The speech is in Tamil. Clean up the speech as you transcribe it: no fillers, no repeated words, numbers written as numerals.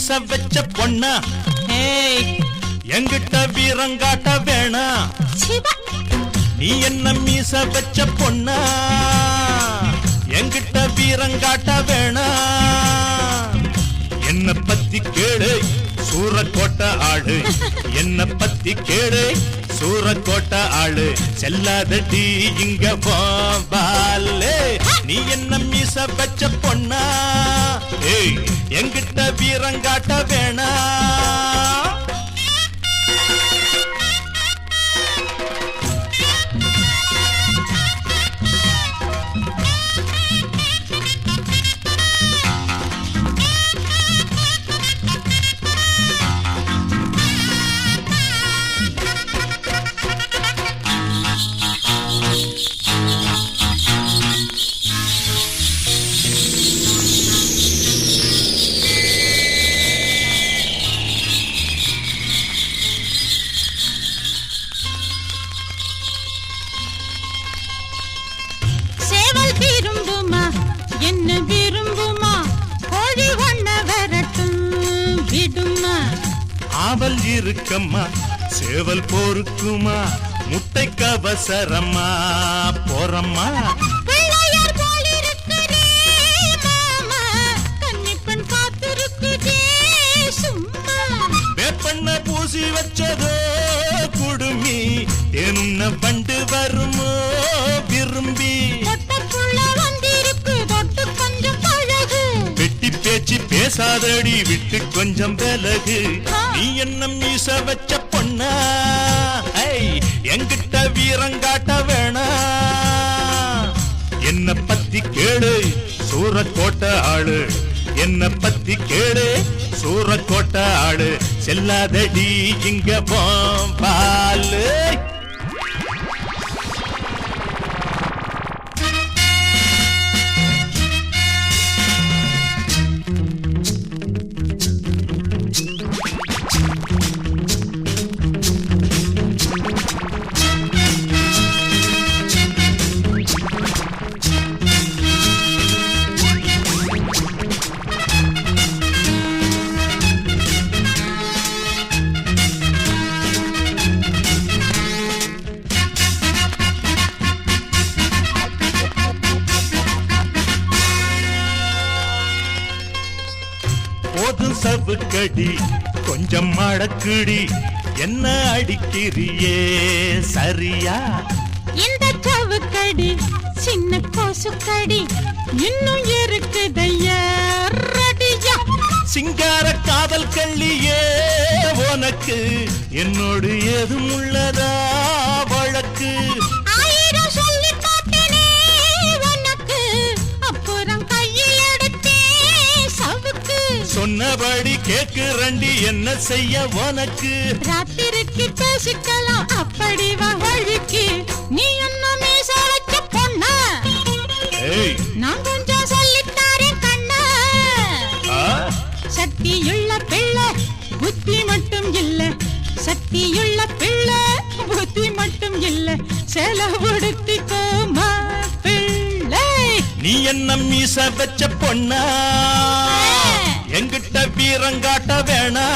மீச வச்ச பொண்ணா எங்கிட்ட வீரங்காட்ட வேணா நீ என்ன மீச வச்ச பொண்ணா எங்கிட்ட வீரங்காட்ட வேணா என்ன பத்தி கேளு சூரக்கோட்டை ஆளு என்ன பத்தி கேளு சூரக்கோட்டை ஆளு செல்லாதடி இங்க போவாலே நீ என்ன மீச வச்ச பொண்ணா எங்கிட்ட வீரங்காட்ட வேணா என்ன விரும்புமா கோழி ஒண்ண வரட்டும் விடுமா ஆவல் இருக்கம்மா சேவல் போருக்குமா முட்டை கவசரமா போறம்மா பிள்ளையார் போல் இருக்குதே மாமா கன்னிப்பெண் காத்திருக்குதே சும்மா வேப்பண்ண பூசி வச்சதோ குடுமி ஏனுன்ன பண்டு வருமோ விரும்பி பேச்சு பேசாதடி விட்டு கொஞ்சம் விலகு நீ என்ன மீச வச்ச பொண்ணா எங்கிட்ட வீரங்காட்ட வேணா என்ன பத்தி கேளு சூரக்கோட்டை ஆளு என்ன பத்தி கேளு சூரக்கோட்டை ஆளு செல்லாதடி இங்க போவாலே போது சவுக்கடி கொஞ்சம் மடக்குடி என்ன அடிக்கிறியே சரியா இந்த சவுக்கடி சின்ன கோசுக்கடி இன்னும் இருக்குதையா ரெடியா சிங்கார காதல் கள்ளியே உனக்கு என்னோடு ஏதும் உள்ளதா வழக்கு ஆயிரம் சொல்லி பார்த்தனே உனக்கு அப்புறம் கையில் எடுத்தே சவுக்கு சொன்னபடி கேக்குறண்டி என்ன செய்ய உனக்கு ராத்திரிக்கு பேசிக்கலாம் அப்படி வழிக்கு நீ என்ன மீச வச்ச பொண்ணா நான் கொஞ்சம் சொல்லித்தாரேன் கண்ணா சக்தியுள்ள பிள்ளை புத்தி மட்டும் இல்ல சக்தியுள்ள பிள்ளை புத்தி மட்டும் இல்ல செலவுடுத்திக்கோமா பிள்ளை நீ என்ன மீச வச்ச பொண்ணா எங்கிட்ட வீரங்காட்ட வேணா